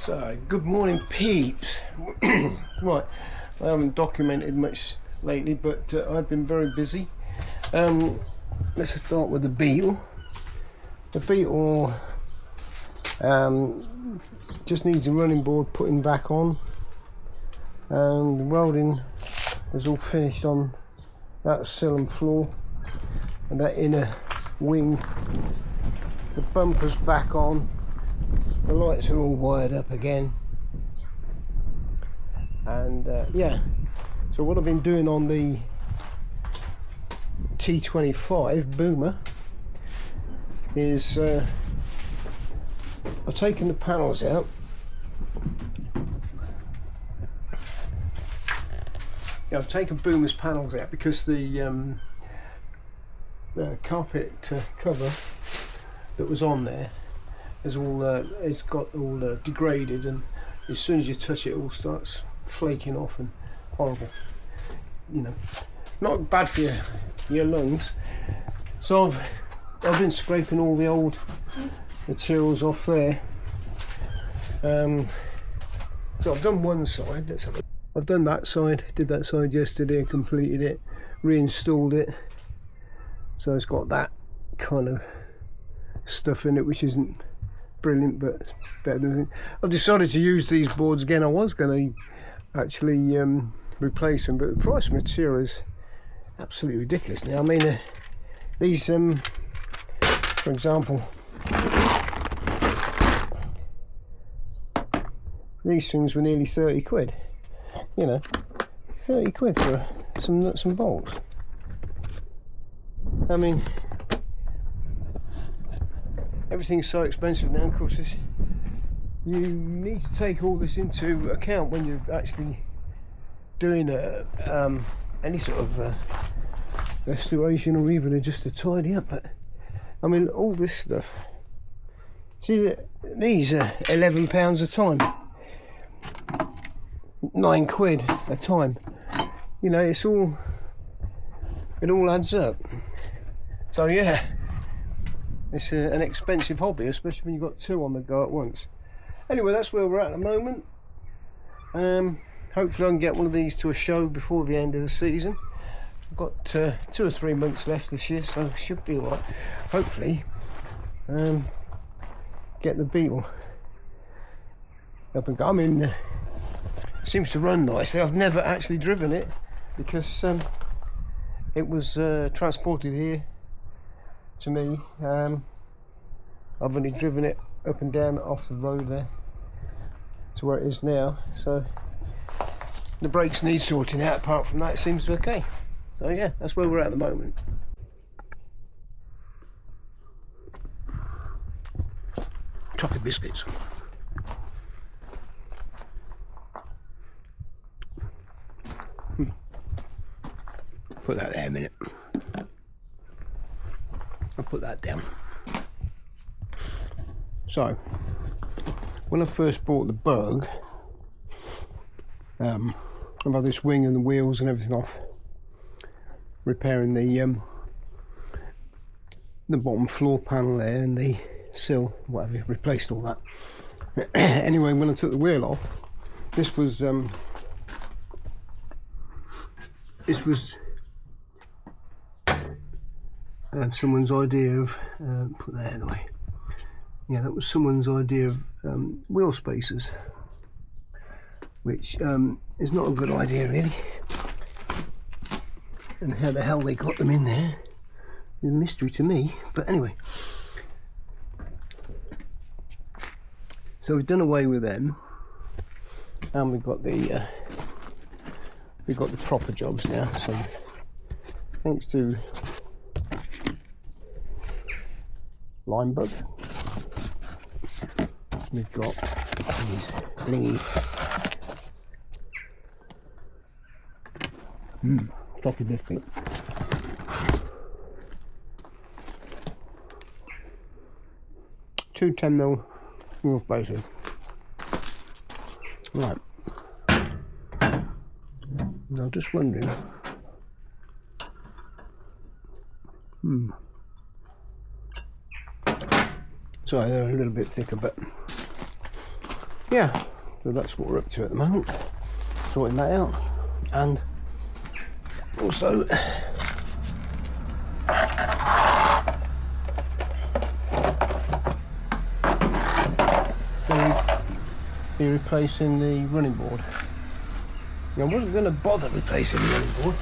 So, good morning, peeps. Right, I haven't documented much lately, but I've been very busy. Let's start with the Beetle. The Beetle just needs a running board putting back on, and the welding is all finished on that sill and floor and that inner wing. The bumper's back on. The lights are all wired up again, and yeah, so what I've been doing on the T25 Boomer is I've taken the panels out. Yeah, I've taken Boomer's panels out because the carpet cover that was on there is all it's got all degraded, and as soon as you touch it, it all starts flaking off and horrible. You know, not bad for your lungs. So I've been scraping all the old materials off there. So I've done one side. Let's have a look. I've done that side. Did that side yesterday. Completed it. Reinstalled it. So it's got that kind of stuff in it, which isn't brilliant, but it's better than anything. I've decided to use these boards again. I was going to actually replace them, but the price of material is absolutely ridiculous now. I mean, these for example, these things were nearly 30 quid. You know, 30 quid for some nuts and bolts. I mean, everything's so expensive now. Of course, you need to take all this into account when you're actually doing any sort of restoration, or even just a tidy up. But I mean, all this stuff. See, these are £11 a time, 9 quid a time. You know, it all adds up. So yeah, it's an expensive hobby, especially when you've got two on the go at once. Anyway, that's where we're at the moment. Hopefully I can get one of these to a show before the end of the season. I've got 2 or 3 months left this year, so it should be alright. Hopefully get the Beetle up and go. I mean, it seems to run nicely. I've never actually driven it because it was transported here to me. I've only driven it up and down off the road there to where it is now, so the brakes need sorting out. Apart from that, it seems okay. So yeah, that's where we're at the moment. Chocolate biscuits. Put that there a minute. I'll put that down. So, when I first bought the Bug, I've had this wing and the wheels and everything off, repairing the bottom floor panel there and the sill, whatever, replaced all that. Anyway, when I took the wheel off, this was someone's idea of put that out of the way. Yeah, that was someone's idea of wheel spacers, which is not a good idea really. And how the hell they got them in there is a mystery to me. But anyway, so we've done away with them, and we've got the proper jobs now. So thanks to Limebug, we've got these thingy floppy lifting. Two 10mm wheel spacers. Right. Now just wondering. Sorry, they're a little bit thicker, but yeah, so that's what we're up to at the moment, sorting that out. And also be replacing the running board. I wasn't going to bother replacing the running board.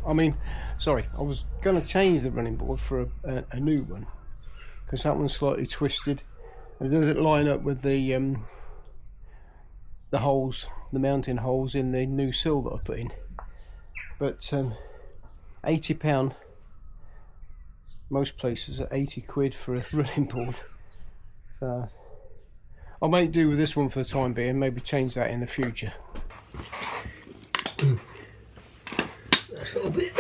I mean, sorry, I was going to change the running board for a new one, because that one's slightly twisted and it doesn't line up with the holes, the mounting holes in the new sill that I put in. But £80, most places are 80 quid for a running board, so I may do with this one for the time being, maybe change that in the future. That's a little bit.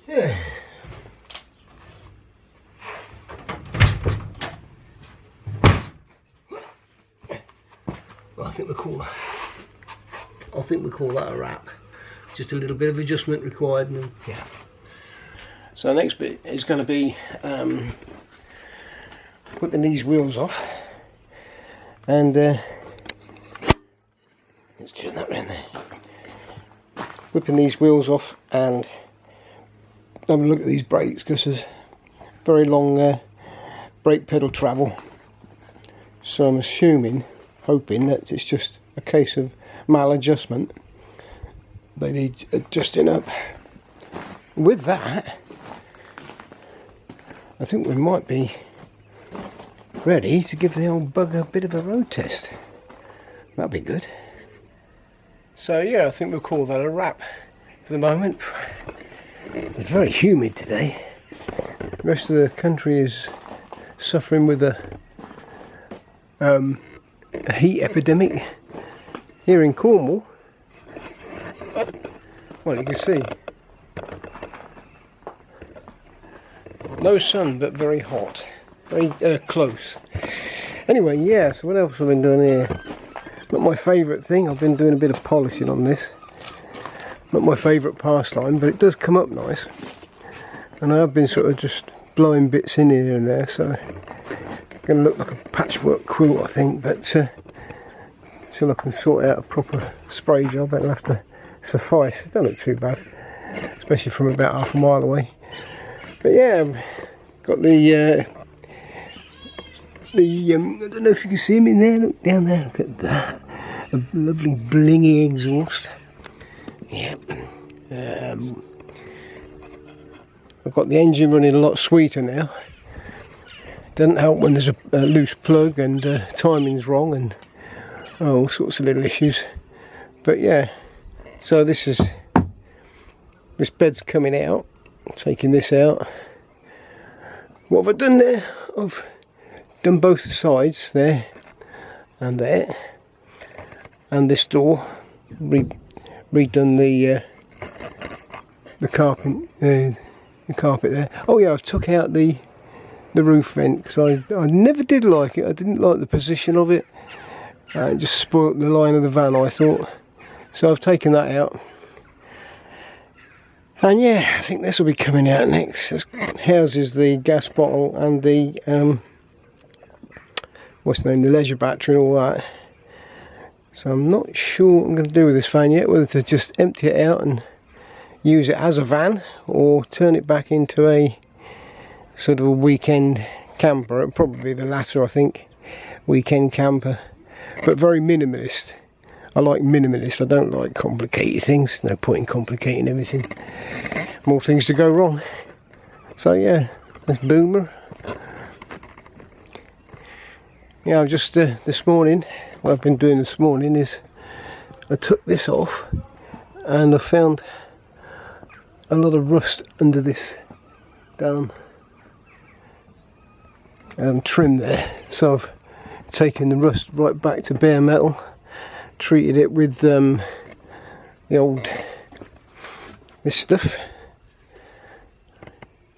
Yeah. Well, I think we call that a wrap. Just a little bit of adjustment required, and yeah. So the next bit is going to be whipping these wheels off, and let's turn that round there. Whipping these wheels off and have a look at these brakes, because there's very long brake pedal travel. So I'm hoping that it's just a case of maladjustment. They need adjusting up. With that, I think we might be ready to give the old bugger a bit of a road test. That'd be good. So yeah, I think we'll call that a wrap for the moment. It's very humid today. The rest of the country is suffering with a heat epidemic. Here in Cornwall, well, you can see no sun but very hot, very close. Anyway, yeah, so what else have I been doing here? Not my favourite thing. I've been doing a bit of polishing on this. Not my favourite pastime, but it does come up nice. And I have been sort of just blowing bits in here and there, so it's going to look like a patchwork quilt, I think. But until I can sort out a proper spray job, that'll have to suffice. It don't look too bad, especially from about half a mile away. But yeah, got the I don't know if you can see him in there. Look down there. Look at that. A lovely blingy exhaust. Yep. I've got the engine running a lot sweeter now. Doesn't help when there's a loose plug and timing's wrong and all sorts of little issues. But yeah, so this bed's coming out. Taking this out. What have I done there? I've done both the sides there and there, and this door. Redone the carpet there. Oh yeah, I've took out the roof vent, because I never did like it. I didn't like the position of it. It just spoilt the line of the van, I thought. So I've taken that out. And yeah, I think this will be coming out next. It houses the gas bottle and the what's the name, the leisure battery and all that. So I'm not sure what I'm going to do with this van yet, whether to just empty it out and use it as a van, or turn it back into a sort of a weekend camper. It'll probably be the latter, I think. Weekend camper, but very minimalist. I like minimalist. I don't like complicated things. No point in complicating everything. More things to go wrong. So yeah, that's Boomer. Yeah, I've just this morning, what I've been doing this morning is I took this off and I found a lot of rust under this down trim there, so I've taken the rust right back to bare metal, treated it with the old this stuff.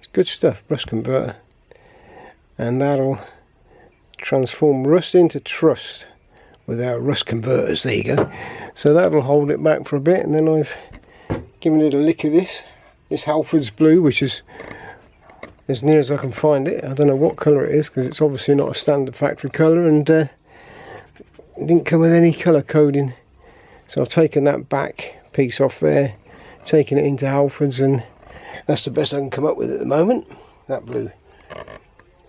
It's good stuff, rust converter, and that'll transform rust into trust with our rust converters. There you go. So that'll hold it back for a bit, and then I've given it a lick of this Halford's blue, which is as near as I can find it. I don't know what colour it is because it's obviously not a standard factory colour, and it didn't come with any colour coding. So I've taken that back piece off there, taken it into Halford's, and that's the best I can come up with at the moment, that blue.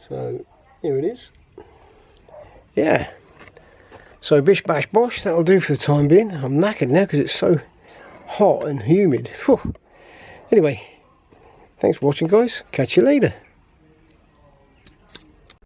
So here it is. Yeah. So bish bash bosh, that'll do for the time being. I'm knackered now because it's so hot and humid. Whew. Anyway, thanks for watching, guys. Catch you later.